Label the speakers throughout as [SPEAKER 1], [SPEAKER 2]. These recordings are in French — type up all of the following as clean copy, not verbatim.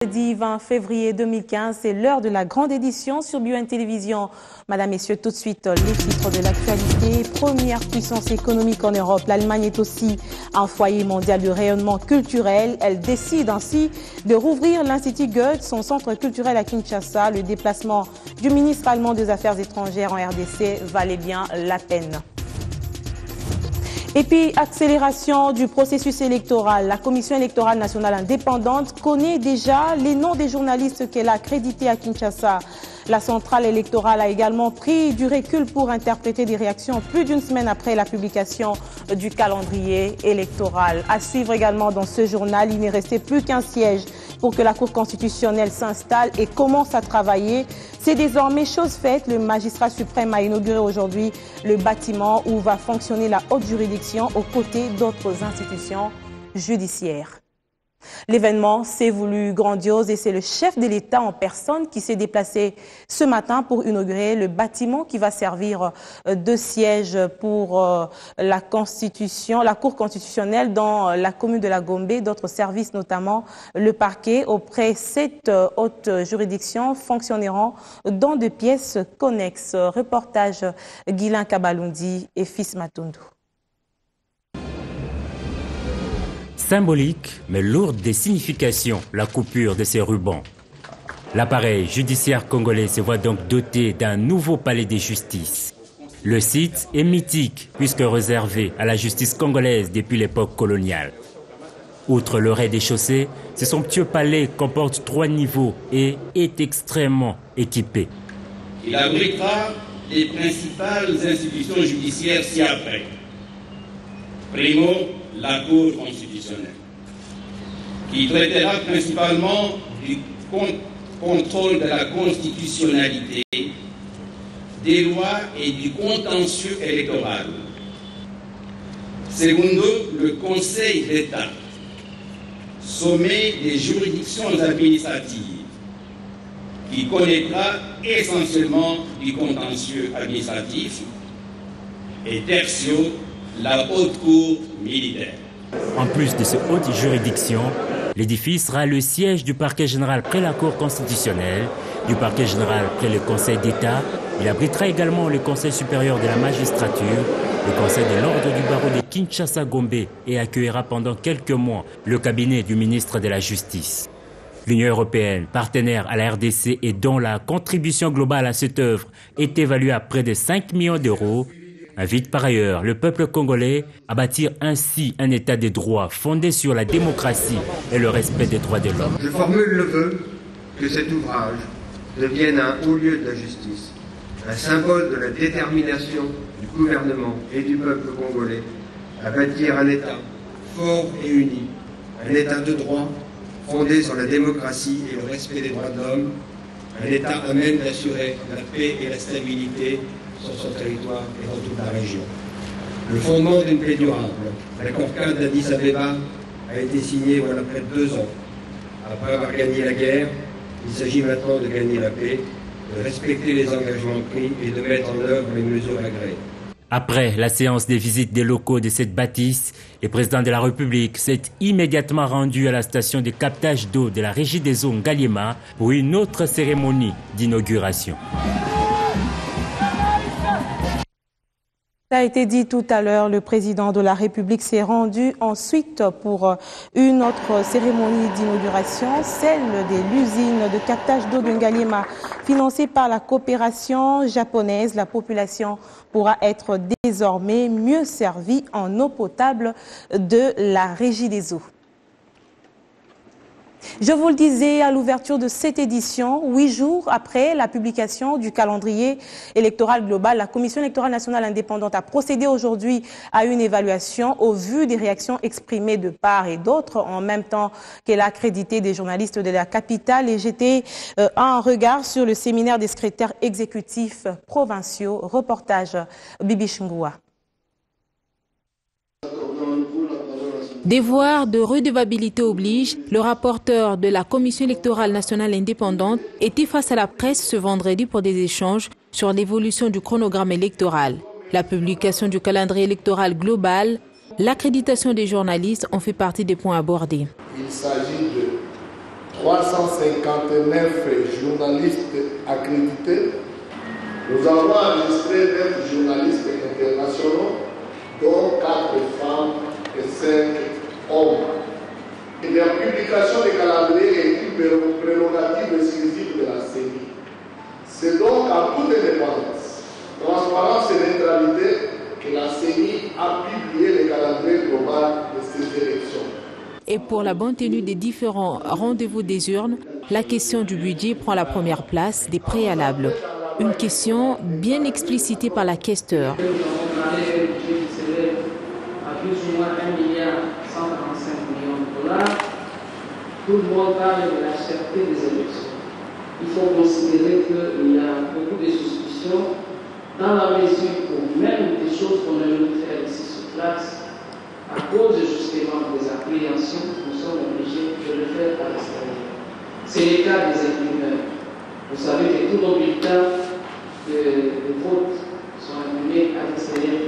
[SPEAKER 1] Jeudi 20 février 2015, c'est l'heure de la grande édition sur BUN Télévision. Madame, Messieurs, tout de suite, les titres de l'actualité. Première puissance économique en Europe, l'Allemagne est aussi un foyer mondial de rayonnement culturel. Elle décide ainsi de rouvrir l'Institut Goethe, son centre culturel à Kinshasa. Le déplacement du ministre allemand des Affaires étrangères en RDC valait bien la peine. Et puis, accélération du processus électoral. La Commission électorale nationale indépendante connaît déjà les noms des journalistes qu'elle a accrédités à Kinshasa. La centrale électorale a également pris du recul pour interpréter des réactions plus d'une semaine après la publication du calendrier électoral. À suivre également dans ce journal, il n'est resté plus qu'un siège pour que la Cour constitutionnelle s'installe et commence à travailler. C'est désormais chose faite. Le magistrat suprême a inauguré aujourd'hui le bâtiment où va fonctionner la haute juridiction aux côtés d'autres institutions judiciaires. L'événement s'est voulu grandiose et c'est le chef de l'État en personne qui s'est déplacé ce matin pour inaugurer le bâtiment qui va servir de siège pour la Cour constitutionnelle dans la commune de la Gombe. D'autres services, notamment le parquet, auprès de cette haute juridiction, fonctionneront dans des pièces connexes. Reportage Guilain Kabalundi et Fils Matundu.
[SPEAKER 2] Symbolique, mais lourde de signification, la coupure de ces rubans. L'appareil judiciaire congolais se voit donc doté d'un nouveau palais de justice. Le site est mythique puisque réservé à la justice congolaise depuis l'époque coloniale. Outre le rez-de-chaussée, ce somptueux palais comporte 3 niveaux et est extrêmement équipé.
[SPEAKER 3] Il abritera les principales institutions judiciaires ci-après. Primo, la Cour constitutionnelle, qui traitera principalement du contrôle de la constitutionnalité, des lois et du contentieux électoral. Secondo, le Conseil d'État, sommet des juridictions administratives, qui connaîtra essentiellement du contentieux administratif. Et tertio, la haute cour militaire.
[SPEAKER 2] En plus de cette haute juridiction, l'édifice sera le siège du parquet général près la Cour constitutionnelle, du parquet général près le Conseil d'État. Il abritera également le Conseil supérieur de la magistrature, le Conseil de l'ordre du barreau de Kinshasa-Gombe et accueillera pendant quelques mois le cabinet du ministre de la Justice. L'Union européenne, partenaire à la RDC et dont la contribution globale à cette œuvre est évaluée à près de 5 millions d'euros, invite par ailleurs le peuple congolais à bâtir ainsi un état de droit fondé sur la démocratie et le respect des droits de l'homme.
[SPEAKER 4] Je formule le vœu que cet ouvrage devienne un haut lieu de la justice, un symbole de la détermination du gouvernement et du peuple congolais à bâtir un État fort et uni, un État de droit fondé sur la démocratie et le respect des droits de l'homme, un État à même d'assurer la paix et la stabilité sur son territoire et dans toute la région. Le fondement d'une paix durable, l'accord-cadre d'Addis Abeba, a été signé voilà près de 2 ans. Après avoir gagné la guerre, il s'agit maintenant de gagner la paix, de respecter les engagements pris et de mettre en œuvre les mesures agréées.
[SPEAKER 2] Après la séance des visites des locaux de cette bâtisse, le président de la République s'est immédiatement rendu à la station de captage d'eau de la Régie des eaux Ngaliema pour une autre cérémonie d'inauguration.
[SPEAKER 1] Ça a été dit tout à l'heure, le président de la République s'est rendu ensuite pour une autre cérémonie d'inauguration, celle de l'usine de captage d'eau de Ngaliema. Financée par la coopération japonaise, la population pourra être désormais mieux servie en eau potable de la Régie des eaux. Je vous le disais à l'ouverture de cette édition, 8 jours après la publication du calendrier électoral global, la Commission électorale nationale indépendante a procédé aujourd'hui à une évaluation au vu des réactions exprimées de part et d'autre, en même temps qu'elle a accrédité des journalistes de la capitale et jeté un regard sur le séminaire des secrétaires exécutifs provinciaux. Reportage Bibi Chungoua.
[SPEAKER 5] Devoir de redevabilité oblige, le rapporteur de la Commission électorale nationale indépendante était face à la presse ce vendredi pour des échanges sur l'évolution du chronogramme électoral. La publication du calendrier électoral global, l'accréditation des journalistes ont fait partie des points abordés.
[SPEAKER 6] Il s'agit de 359 journalistes accrédités. Nous avons enregistré 9 journalistes internationaux, dont 4 femmes et 5 hommes. Et la publication des calendriers est une prérogative exclusive de la CENI. C'est donc en toute indépendance, transparence et neutralité que la CENI a publié les calendriers global de ces élections.
[SPEAKER 5] Et pour la bonne tenue des différents rendez-vous des urnes, la question du budget prend la première place des préalables. Une question bien explicitée par la questeur.
[SPEAKER 7] Nous avons parlé d'un budget qui s'élève à plus ou moins 1,145 milliard. Tout le monde parle de la cherté des élections. Il faut considérer qu'il y a beaucoup de suspicions dans la mesure où même des choses qu'on a voulu faire ici sur place, à cause justement des appréhensions, nous sommes obligés de le faire à l'extérieur. C'est le cas des imprimeurs. Vous savez que tous nos bulletins de vote sont imprimés à l'extérieur.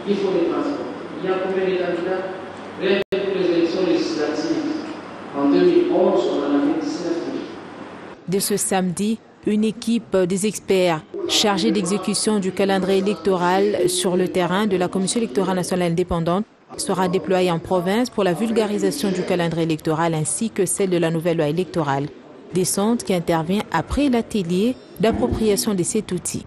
[SPEAKER 7] Il faut les transporter. Il y a combien de candidats? Rien que pour les élections législatives. En 2011, on en avait 19 000.
[SPEAKER 5] Dès ce samedi, une équipe des experts chargés d'exécution du calendrier électoral sur le terrain de la Commission électorale nationale indépendante sera déployée en province pour la vulgarisation du calendrier électoral ainsi que celle de la nouvelle loi électorale. Descente qui intervient après l'atelier d'appropriation de cet outil.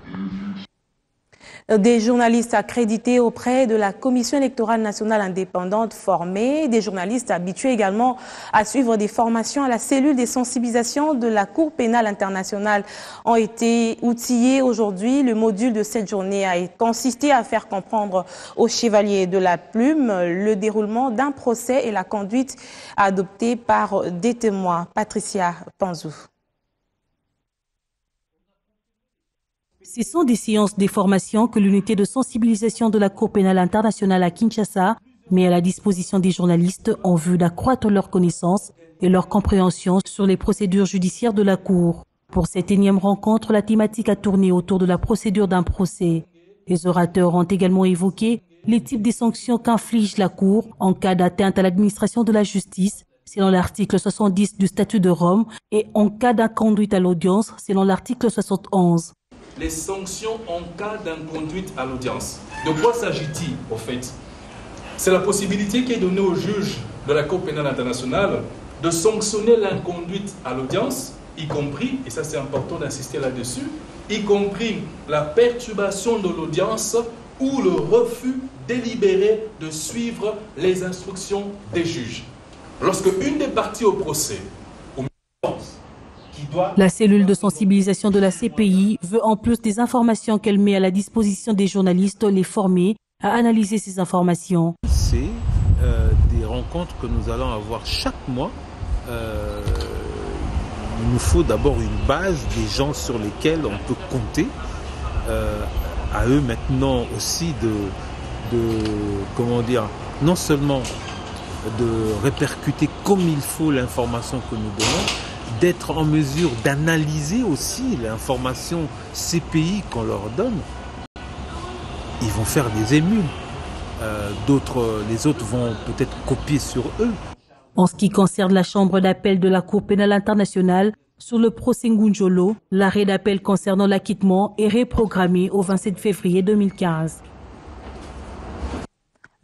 [SPEAKER 1] Des journalistes accrédités auprès de la Commission électorale nationale indépendante formés, des journalistes habitués également à suivre des formations à la cellule des sensibilisations de la Cour pénale internationale ont été outillés aujourd'hui. Le module de cette journée a consisté à faire comprendre aux chevaliers de la plume le déroulement d'un procès et la conduite adoptée par des témoins. Patricia Panzou.
[SPEAKER 8] Ce sont des séances de formation que l'unité de sensibilisation de la Cour pénale internationale à Kinshasa met à la disposition des journalistes en vue d'accroître leur connaissance et leur compréhension sur les procédures judiciaires de la Cour. Pour cette énième rencontre, la thématique a tourné autour de la procédure d'un procès. Les orateurs ont également évoqué les types de sanctions qu'inflige la Cour en cas d'atteinte à l'administration de la justice, selon l'article 70 du statut de Rome, et en cas d'inconduite à l'audience, selon l'article 71.
[SPEAKER 9] Les sanctions en cas d'inconduite à l'audience. De quoi s'agit-il, au fait? C'est la possibilité qui est donnée au juge de la Cour pénale internationale de sanctionner l'inconduite à l'audience, y compris, et ça c'est important d'insister là-dessus, y compris la perturbation de l'audience ou le refus délibéré de suivre les instructions des juges. Lorsque une des parties au procès,
[SPEAKER 8] la cellule de sensibilisation de la CPI veut en plus des informations qu'elle met à la disposition des journalistes, les former à analyser ces informations.
[SPEAKER 10] C'est des rencontres que nous allons avoir chaque mois. Il nous faut d'abord une base, des gens sur lesquels on peut compter. À eux maintenant aussi comment dire, non seulement de répercuter comme il faut l'information que nous donnons, d'être en mesure d'analyser aussi l'information CPI qu'on leur donne. Ils vont faire des émules. Les autres vont peut-être copier sur eux.
[SPEAKER 8] En ce qui concerne la chambre d'appel de la Cour pénale internationale, sur le procès Ngunjolo, l'arrêt d'appel concernant l'acquittement est reprogrammé au 27 février 2015.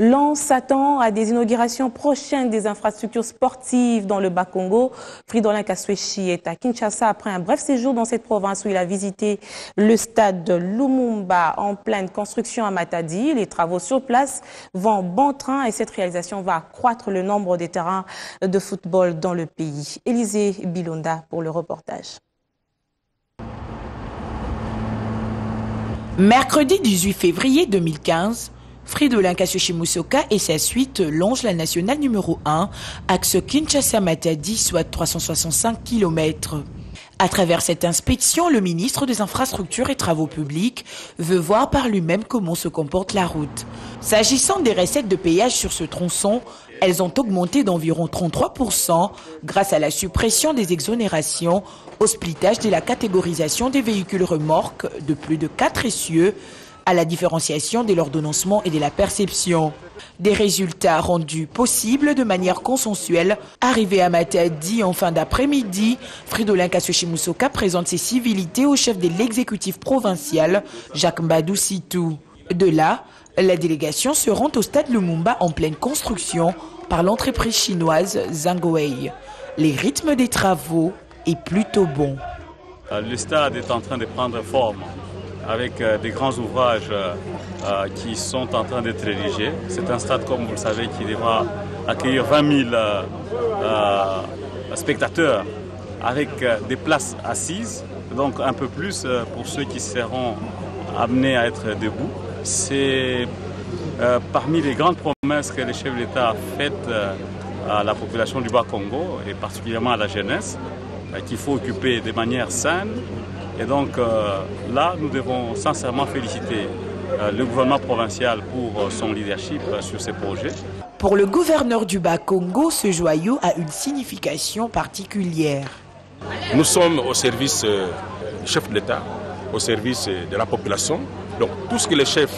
[SPEAKER 1] L'on s'attend à des inaugurations prochaines des infrastructures sportives dans le Bas-Congo. Fridolin Kaswechi est à Kinshasa après un bref séjour dans cette province où il a visité le stade de Lumumba en pleine construction à Matadi. Les travaux sur place vont bon train et cette réalisation va accroître le nombre de terrains de football dans le pays. Élisée Bilonda pour le reportage.
[SPEAKER 11] Mercredi 18 février 2015, Fridolin Kaswechi Musoka et sa suite longent la nationale numéro 1, axe Kinshasa-Matadi, soit 365 km. À travers cette inspection, le ministre des Infrastructures et Travaux Publics veut voir par lui-même comment se comporte la route. S'agissant des recettes de péage sur ce tronçon, elles ont augmenté d'environ 33% grâce à la suppression des exonérations, au splittage de la catégorisation des véhicules remorques de plus de 4 essieux, à la différenciation de l'ordonnancement et de la perception. Des résultats rendus possibles de manière consensuelle. Arrivé à Matadi en fin d'après-midi, Fridolin Kassochi-Moussoka présente ses civilités au chef de l'exécutif provincial, Jacques Mbadou Sitou. De là, la délégation se rend au stade Lumumba en pleine construction par l'entreprise chinoise Zhangwei. Les rythmes des travaux est plutôt bon.
[SPEAKER 12] Le stade est en train de prendre forme avec des grands ouvrages qui sont en train d'être érigés. C'est un stade, comme vous le savez, qui devra accueillir 20 000 spectateurs avec des places assises, donc un peu plus pour ceux qui seront amenés à être debout. C'est parmi les grandes promesses que le chef de l'État a faites à la population du Bas-Congo et particulièrement à la jeunesse, qu'il faut occuper de manière saine. Et donc là, nous devons sincèrement féliciter le gouvernement provincial pour son leadership sur ces projets.
[SPEAKER 11] Pour le gouverneur du Bas-Congo, ce joyau a une signification particulière.
[SPEAKER 13] Nous sommes au service du chef de l'État, au service de la population. Donc tout ce que le chef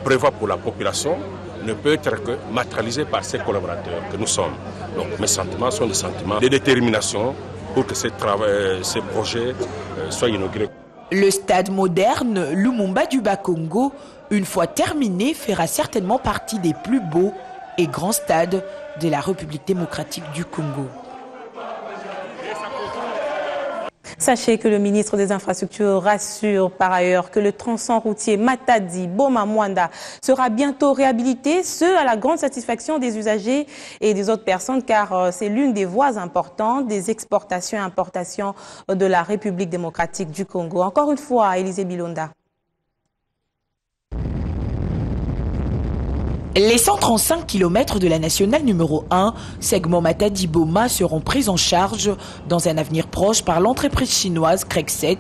[SPEAKER 13] prévoit pour la population ne peut être que matérialisé par ses collaborateurs que nous sommes. Donc mes sentiments sont des sentiments de détermination pour que ces projets soient inaugurés.
[SPEAKER 11] Le stade moderne Lumumba du Bas-Congo, une fois terminé, fera certainement partie des plus beaux et grands stades de la République démocratique du Congo.
[SPEAKER 1] Sachez que le ministre des Infrastructures rassure par ailleurs que le tronçon routier Matadi-Boma-Mwanda sera bientôt réhabilité, ce à la grande satisfaction des usagers et des autres personnes, car c'est l'une des voies importantes des exportations et importations de la République démocratique du Congo. Encore une fois, Élisée Bilonda.
[SPEAKER 11] Les 135 km de la nationale numéro 1, segment Matadi-Boma, seront pris en charge dans un avenir proche par l'entreprise chinoise Krexet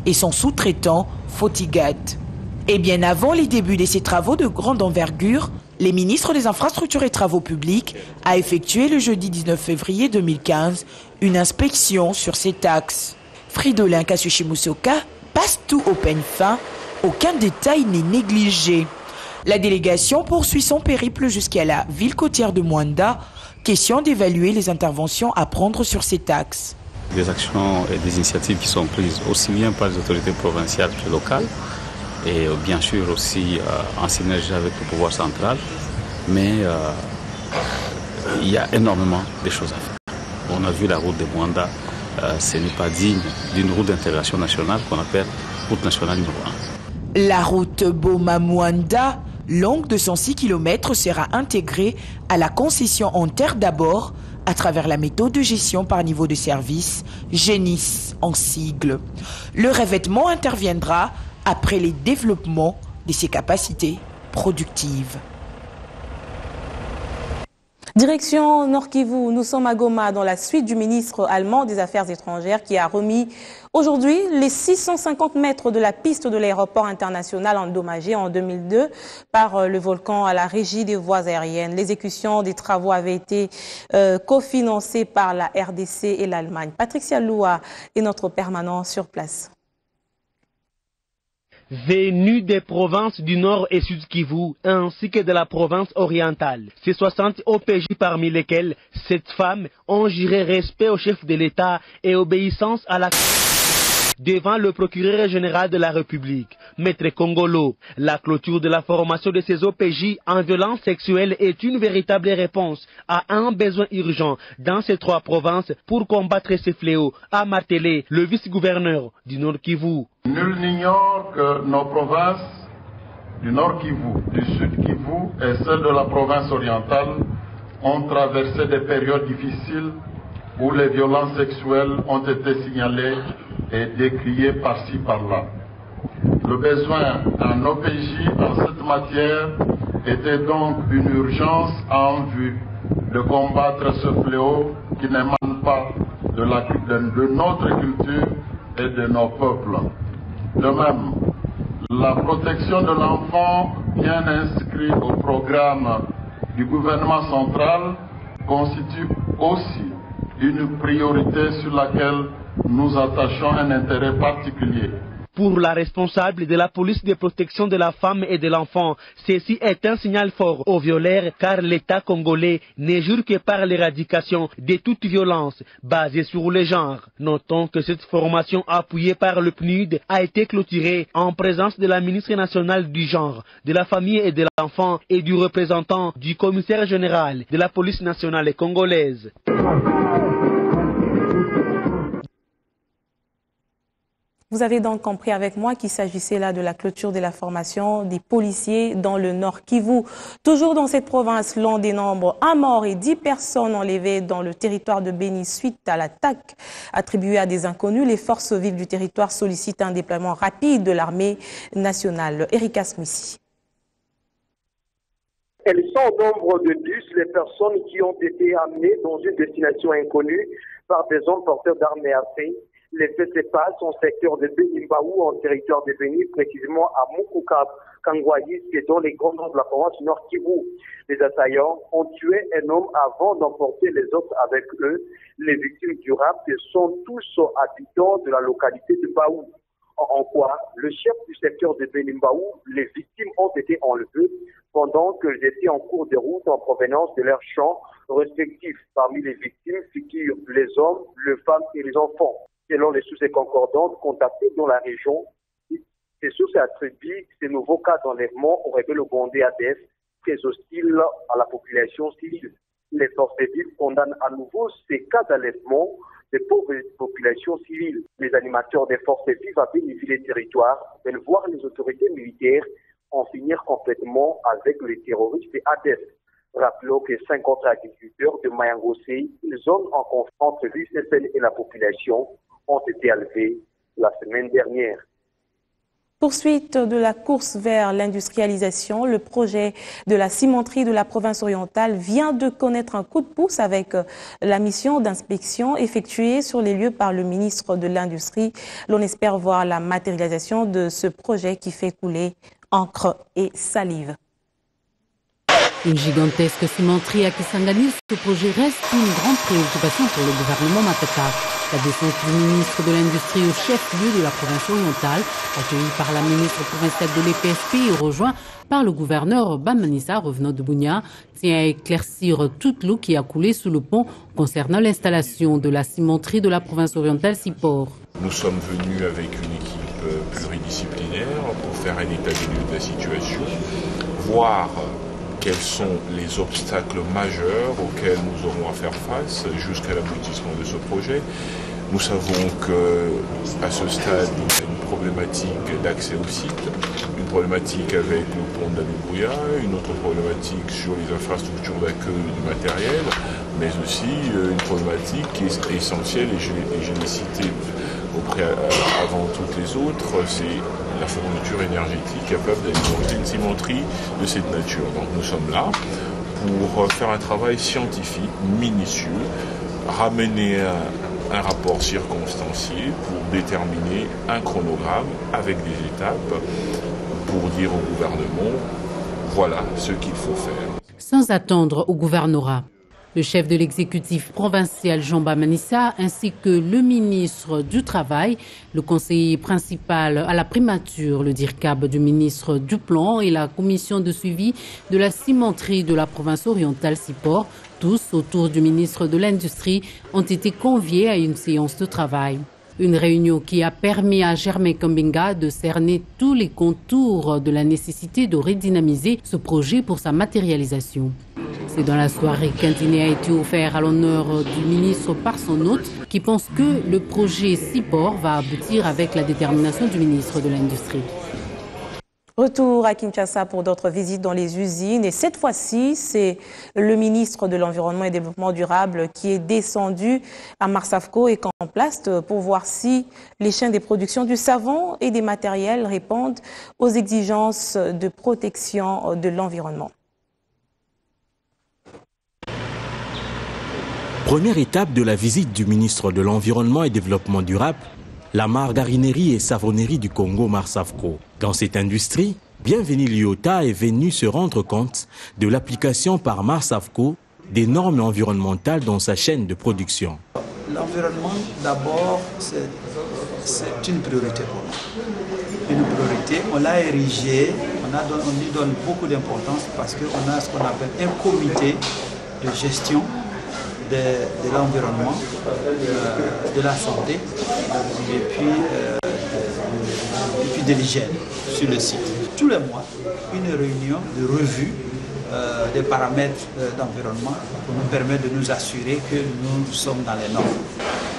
[SPEAKER 11] et son sous-traitant Fotigat. Et bien avant les débuts de ces travaux de grande envergure, les ministres des Infrastructures et Travaux publics a effectué le jeudi 19 février 2015 une inspection sur cet axe. Fridolin Kassochi-Moussoka passe tout au peigne fin, aucun détail n'est négligé. La délégation poursuit son périple jusqu'à la ville côtière de Mwanda, question d'évaluer les interventions à prendre sur cet axe.
[SPEAKER 12] Des actions et des initiatives qui sont prises aussi bien par les autorités provinciales que locales et bien sûr aussi en synergie avec le pouvoir central, mais il y a énormément de choses à faire. On a vu la route de Mwanda, ce n'est pas digne d'une route d'intégration nationale qu'on appelle route nationale numéro 1.
[SPEAKER 11] La route Boma-Mwanda, longue de 106 km, sera intégrée à la concession en terre d'abord à travers la méthode de gestion par niveau de service, GENIS en sigle. Le revêtement interviendra après les développements de ses capacités productives.
[SPEAKER 1] Direction Nord Kivu, nous sommes à Goma dans la suite du ministre allemand des Affaires étrangères qui a remis aujourd'hui les 650 mètres de la piste de l'aéroport international endommagée en 2002 par le volcan à la Régie des voies aériennes. L'exécution des travaux avait été cofinancée par la RDC et l'Allemagne. Patricia Loua est notre permanent sur place.
[SPEAKER 14] Venus des provinces du Nord et Sud Kivu, ainsi que de la province orientale. Ces 60 OPJ parmi lesquels 7 femmes ont juré respect au chef de l'État et obéissance à la... devant le procureur général de la République, Maître Kongolo. La clôture de la formation de ces OPJ en violence sexuelle est une véritable réponse à un besoin urgent dans ces 3 provinces pour combattre ces fléaux, a martelé le vice-gouverneur du Nord Kivu.
[SPEAKER 6] Nul n'ignore que nos provinces du Nord Kivu, du Sud Kivu et celles de la province orientale ont traversé des périodes difficiles où les violences sexuelles ont été signalées et décriées par-ci par-là. Le besoin en OPJ en cette matière était donc une urgence en vue de combattre ce fléau qui n'émane pas de notre culture et de nos peuples. De même, la protection de l'enfant, bien inscrit au programme du gouvernement central, constitue aussi une priorité sur laquelle nous attachons un intérêt particulier.
[SPEAKER 14] Pour la responsable de la police de protection de la femme et de l'enfant, ceci est un signal fort aux violeurs car l'État congolais ne jure que par l'éradication de toute violence basée sur le genre. Notons que cette formation appuyée par le PNUD a été clôturée en présence de la ministre nationale du genre, de la famille et de l'enfant et du représentant du commissaire général de la police nationale congolaise.
[SPEAKER 1] Vous avez donc compris avec moi qu'il s'agissait là de la clôture de la formation des policiers dans le Nord Kivu. Toujours dans cette province, l'on dénombre un mort et 10 personnes enlevées dans le territoire de Béni suite à l'attaque attribuée à des inconnus. Les forces vives du territoire sollicitent un déploiement rapide de l'armée nationale. Erika Smissi.
[SPEAKER 15] Elles sont au nombre de 10 les personnes qui ont été amenées dans une destination inconnue par des hommes porteurs d'armes à feu. Les faits se passent au secteur de Béni-Mbaou, en territoire de Béni, précisément à Moukouka, Kangwaïs, qui est dans les grands noms de la province Nord Kivu. Les assaillants ont tué un homme avant d'emporter les autres avec eux. Les victimes du rapt sont tous habitants de la localité de Baou. En quoi, le chef du secteur de Béni-Mbaou, les victimes ont été enlevées pendant qu'elles étaient en cours de route en provenance de leurs champs respectifs. Parmi les victimes figurent les hommes, les femmes et les enfants. Selon les sources concordantes contactées dans la région, ces sources attribuent ces nouveaux cas d'enlèvement au rebelle ougandais ADF, très hostile à la population civile. Les forces vives condamnent à nouveau ces cas d'enlèvement des pauvres populations civiles. Les animateurs des forces vives à bénéficier les territoires veulent voir les autorités militaires en finir complètement avec les terroristes et ADF. Rappelons que 50 agriculteurs de Mayangosé, une zone en conflit entre l'UCSN et la population, ont été enlevés la semaine dernière.
[SPEAKER 1] Poursuite de la course vers l'industrialisation, le projet de la cimenterie de la province orientale vient de connaître un coup de pouce avec la mission d'inspection effectuée sur les lieux par le ministre de l'Industrie. L'on espère voir la matérialisation de ce projet qui fait couler encre et salive.
[SPEAKER 16] Une gigantesque cimenterie à Kisangani, ce projet reste une grande préoccupation pour le gouvernement Matata. La descente du ministre de l'Industrie au chef-lieu de la province orientale, accueillie par la ministre provinciale de l'EPSP et rejoint par le gouverneur Bamanissa revenant de Bunia, tient à éclaircir toute l'eau qui a coulé sous le pont concernant l'installation de la cimenterie de la province orientale Sipor.
[SPEAKER 17] Nous sommes venus avec une équipe pluridisciplinaire pour faire un état des lieux de la situation, voir quels sont les obstacles majeurs auxquels nous aurons à faire face jusqu'à l'aboutissement de ce projet. Nous savons qu'à ce stade, il y a une problématique d'accès au site, une problématique avec le pont d'Alubouya, une autre problématique sur les infrastructures d'accueil du matériel, mais aussi une problématique qui est essentielle et je l'ai citée avant toutes les autres, c'est la fourniture énergétique capable d'alimenter une cimenterie de cette nature. Donc nous sommes là pour faire un travail scientifique, minutieux, ramener un rapport circonstancié pour déterminer un chronogramme avec des étapes pour dire au gouvernement, voilà ce qu'il faut faire.
[SPEAKER 16] Sans attendre au gouvernorat. Le chef de l'exécutif provincial Jean Bamanissa ainsi que le ministre du Travail, le conseiller principal à la primature, le DIRCAB du ministre du Plan et la commission de suivi de la cimenterie de la province orientale Sipor, tous autour du ministre de l'Industrie, ont été conviés à une séance de travail. Une réunion qui a permis à Germain Kambinga de cerner tous les contours de la nécessité de redynamiser ce projet pour sa matérialisation. C'est dans la soirée qu'un dîner a été offert à l'honneur du ministre par son hôte qui pense que le projet Sipor va aboutir avec la détermination du ministre de l'Industrie.
[SPEAKER 1] Retour à Kinshasa pour d'autres visites dans les usines et cette fois-ci, c'est le ministre de l'Environnement et Développement durable qui est descendu à Marsavco et Camplast pour voir si les chaînes de production du savon et des matériels répondent aux exigences de protection de l'environnement.
[SPEAKER 18] Première étape de la visite du ministre de l'Environnement et Développement durable, la margarinerie et savonnerie du Congo Marsavco. Dans cette industrie, Bienvenu Lyota est venu se rendre compte de l'application par Marsavco des normes environnementales dans sa chaîne de production.
[SPEAKER 19] L'environnement, d'abord, c'est une priorité pour nous. Une priorité, on l'a érigée, on lui donne beaucoup d'importance parce qu'on a ce qu'on appelle un comité de gestion de l'environnement, de la santé et puis de l'hygiène sur le site. Tous les mois, une réunion de revue des paramètres d'environnement pour nous permettre de nous assurer que nous sommes dans les normes.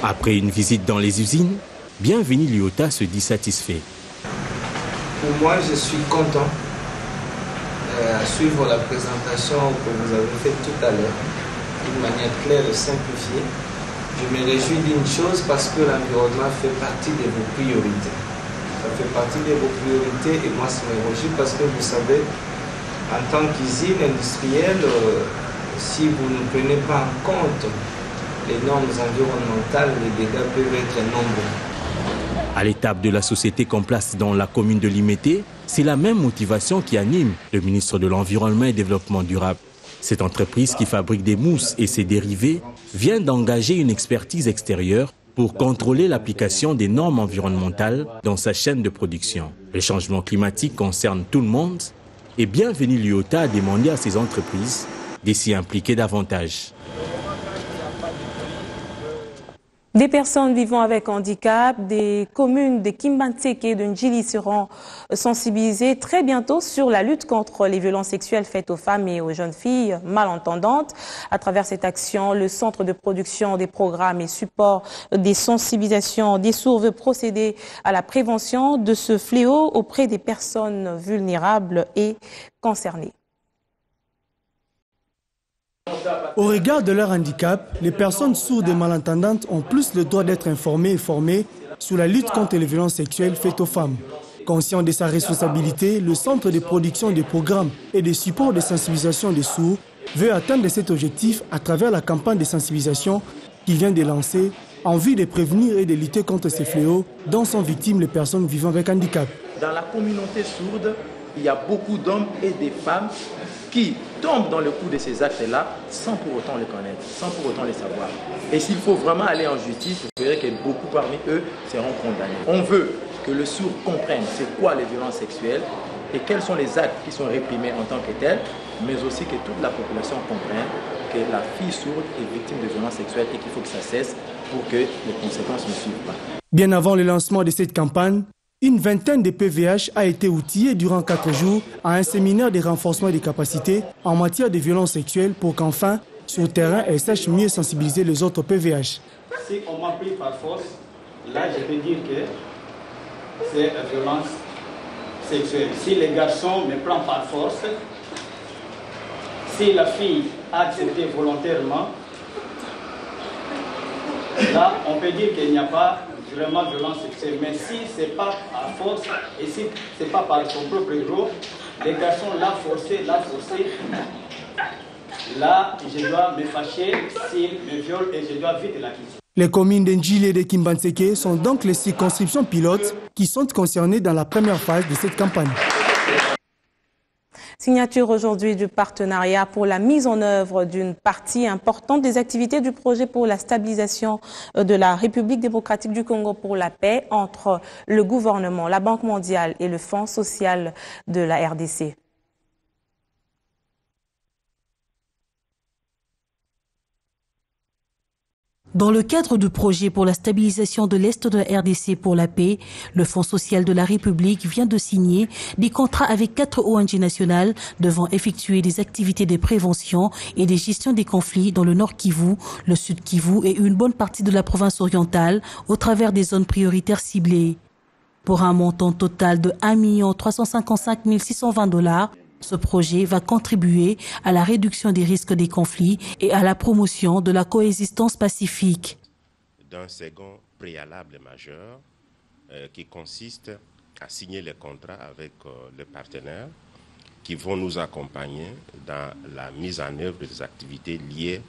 [SPEAKER 18] Après une visite dans les usines, Bienvenue Liota se dit satisfait.
[SPEAKER 20] Pour moi, je suis content à suivre la présentation que vous avez faite tout à l'heure, d'une manière claire et simplifiée. Je me réjouis d'une chose parce que l'environnement fait partie de vos priorités. Ça fait partie de vos priorités et moi, ça me réjouit parce que vous savez, en tant qu'usine industrielle, si vous ne prenez pas en compte les normes environnementales, les dégâts peuvent être nombreux.
[SPEAKER 18] À l'étape de la société qu'on place dans la commune de Limété, c'est la même motivation qui anime le ministre de l'Environnement et Développement durable. Cette entreprise qui fabrique des mousses et ses dérivés vient d'engager une expertise extérieure pour contrôler l'application des normes environnementales dans sa chaîne de production. Le changement climatique concerne tout le monde et Bienvenue Liota a demandé à ces entreprises de s'y impliquer davantage.
[SPEAKER 1] Des personnes vivant avec handicap, des communes de Kimbantseke et de Ndjili seront sensibilisées très bientôt sur la lutte contre les violences sexuelles faites aux femmes et aux jeunes filles malentendantes. À travers cette action, le Centre de production des programmes et support des sensibilisations des sourds veut procéder à la prévention de ce fléau auprès des personnes vulnérables et concernées.
[SPEAKER 21] Au regard de leur handicap, les personnes sourdes et malentendantes ont plus le droit d'être informées et formées sur la lutte contre les violences sexuelles faites aux femmes. Conscient de sa responsabilité, le Centre de production des programmes et des supports de sensibilisation des sourds veut atteindre cet objectif à travers la campagne de sensibilisation qu'il vient de lancer en vue de prévenir et de lutter contre ces fléaux dont sont victimes les personnes vivant avec handicap.
[SPEAKER 22] Dans la communauté sourde, il y a beaucoup d'hommes et de femmes qui tombent dans le coup de ces actes-là sans pour autant les connaître, sans pour autant les savoir. Et s'il faut vraiment aller en justice, vous verrez que beaucoup parmi eux seront condamnés. On veut que le sourd comprenne c'est quoi les violences sexuelles et quels sont les actes qui sont réprimés en tant que tels, mais aussi que toute la population comprenne que la fille sourde est victime de violences sexuelles et qu'il faut que ça cesse pour que les conséquences ne suivent pas.
[SPEAKER 21] Bien avant le lancement de cette campagne, une vingtaine de PVH a été outillée durant 4 jours à un séminaire de renforcement des capacités en matière de violences sexuelles pour qu'enfin, sur le terrain, elles sachent mieux sensibiliser les autres PVH.
[SPEAKER 23] Si on m'a pris par force, là je peux dire que c'est la violence sexuelle. Si le garçon me prend par force, si la fille a accepté volontairement, là on peut dire qu'il n'y a pas vraiment violence sexuelle. Mais si ce n'est pas à force et si ce n'est pas par son propre gros, les garçons l'ont forcé, là je dois me fâcher s'il me viole et je dois vite la quitter.
[SPEAKER 21] Les communes d'Ndjili et de Kimbantseke sont donc les circonscriptions pilotes qui sont concernées dans la première phase de cette campagne.
[SPEAKER 1] Signature aujourd'hui du partenariat pour la mise en œuvre d'une partie importante des activités du projet pour la stabilisation de la République démocratique du Congo pour la paix entre le gouvernement, la Banque mondiale et le Fonds social de la RDC.
[SPEAKER 8] Dans le cadre du projet pour la stabilisation de l'Est de la RDC pour la paix, le Fonds social de la République vient de signer des contrats avec 4 ONG nationales devant effectuer des activités de prévention et de gestion des conflits dans le Nord Kivu, le Sud Kivu et une bonne partie de la province orientale au travers des zones prioritaires ciblées. Pour un montant total de 1 355 620 $, ce projet va contribuer à la réduction des risques des conflits et à la promotion de la coexistence pacifique.
[SPEAKER 24] D'un second préalable majeur qui consiste à signer les contrats avec les partenaires qui vont nous accompagner dans la mise en œuvre des activités liées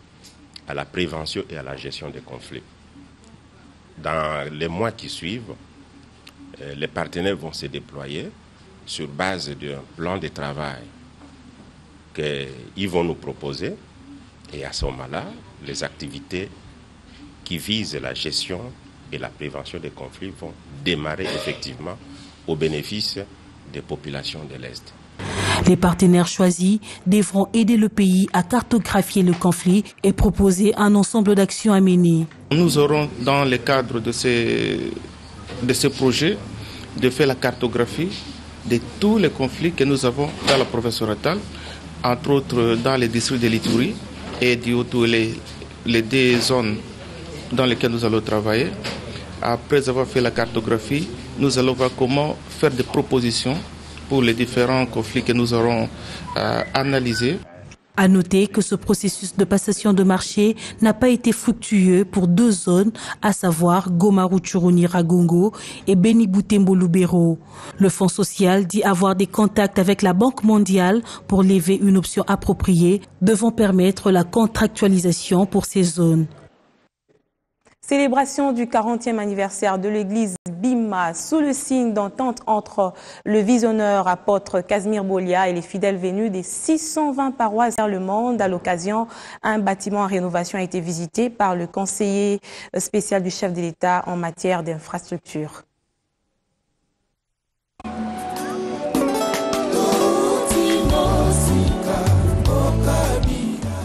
[SPEAKER 24] à la prévention et à la gestion des conflits. Dans les mois qui suivent, les partenaires vont se déployer sur base d'un plan de travail qu'ils vont nous proposer. Et à ce moment-là, les activités qui visent la gestion et la prévention des conflits vont démarrer effectivement au bénéfice des populations de l'Est.
[SPEAKER 8] Les partenaires choisis devront aider le pays à cartographier le conflit et proposer un ensemble d'actions à mener.
[SPEAKER 2] Nous aurons, dans le cadre de ce projet, de faire la cartographie de tous les conflits que nous avons dans la province orientale, entre autres dans les districts de l'Ituri et les deux zones dans lesquelles nous allons travailler. Après avoir fait la cartographie, nous allons voir comment faire des propositions pour les différents conflits que nous aurons analysés.
[SPEAKER 8] À noter que ce processus de passation de marché n'a pas été fructueux pour deux zones, à savoir Goma-Rutshuru-Nyiragongo et Beni-Butembo-Lubero. Le Fonds social dit avoir des contacts avec la Banque mondiale pour lever une option appropriée, devant permettre la contractualisation pour ces zones.
[SPEAKER 1] Célébration du 40e anniversaire de l'église Bima sous le signe d'entente entre le visionneur apôtre Casimir Bolia et les fidèles venus des 620 paroisses vers le monde. À l'occasion, un bâtiment en rénovation a été visité par le conseiller spécial du chef de l'État en matière d'infrastructure.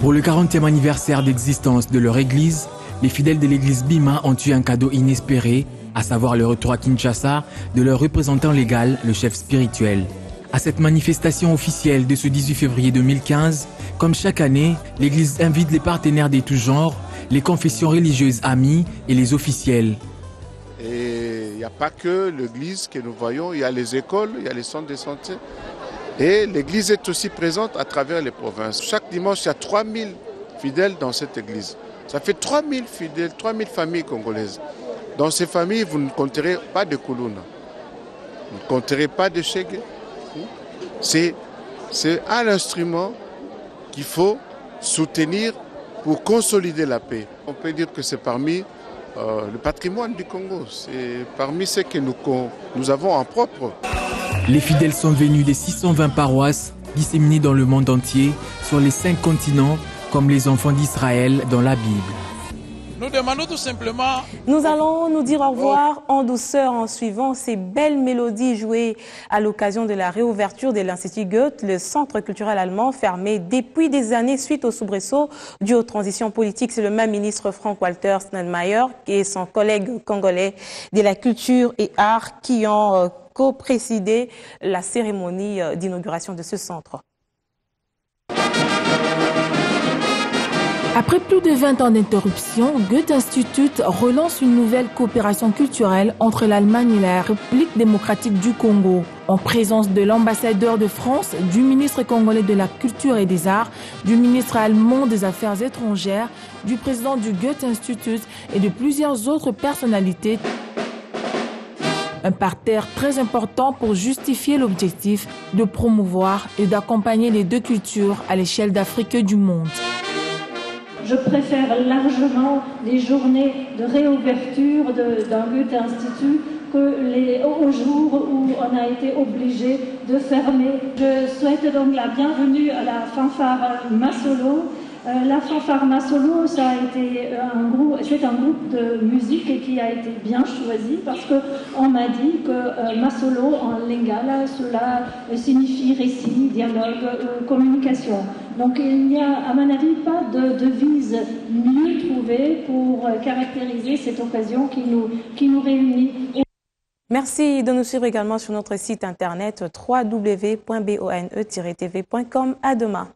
[SPEAKER 3] Pour le 40e anniversaire d'existence de leur église, les fidèles de l'église Bima ont eu un cadeau inespéré, à savoir le retour à Kinshasa de leur représentant légal, le chef spirituel. À cette manifestation officielle de ce 18 février 2015, comme chaque année, l'église invite les partenaires de tous genres, les confessions religieuses amies et les officiels.
[SPEAKER 4] Et il n'y a pas que l'église que nous voyons, il y a les écoles, il y a les centres de santé. Et l'église est aussi présente à travers les provinces. Chaque dimanche, il y a 3000 fidèles dans cette église. Ça fait 3000 fidèles, 3000 familles congolaises. Dans ces familles, vous ne compterez pas de Koulouna. Vous ne compterez pas de Chegué. C'est un instrument qu'il faut soutenir pour consolider la paix. On peut dire que c'est parmi le patrimoine du Congo. C'est parmi ce que nous avons en propre.
[SPEAKER 3] Les fidèles sont venus des 620 paroisses disséminées dans le monde entier, sur les 5 continents, comme les enfants d'Israël dans la Bible.
[SPEAKER 7] Nous demandons tout simplement...
[SPEAKER 1] Nous allons nous dire au revoir en douceur en suivant ces belles mélodies jouées à l'occasion de la réouverture de l'Institut Goethe, le centre culturel allemand fermé depuis des années suite au soubresaut dû aux transitions politiques. C'est le même ministre Frank-Walter Steinmeier et son collègue congolais de la culture et art qui ont co-présidé la cérémonie d'inauguration de ce centre.
[SPEAKER 5] Après plus de 20 ans d'interruption, Goethe Institut relance une nouvelle coopération culturelle entre l'Allemagne et la République démocratique du Congo. En présence de l'ambassadeur de France, du ministre congolais de la Culture et des Arts, du ministre allemand des Affaires étrangères, du président du Goethe Institut et de plusieurs autres personnalités. Un parterre très important pour justifier l'objectif de promouvoir et d'accompagner les deux cultures à l'échelle d'Afrique et du monde.
[SPEAKER 25] Je préfère largement les journées de réouverture d'un Goethe Institut aux jours où on a été obligé de fermer. Je souhaite donc la bienvenue à la fanfare Masolo. La fanfare Masolo, c'est un groupe de musique qui a été bien choisi parce qu'on m'a dit que Masolo en lingala, cela signifie récit, dialogue, communication. Donc il n'y a, à mon avis, pas de devise mieux trouvée pour caractériser cette occasion qui nous réunit.
[SPEAKER 1] Merci de nous suivre également sur notre site internet www.bone-tv.com. À demain.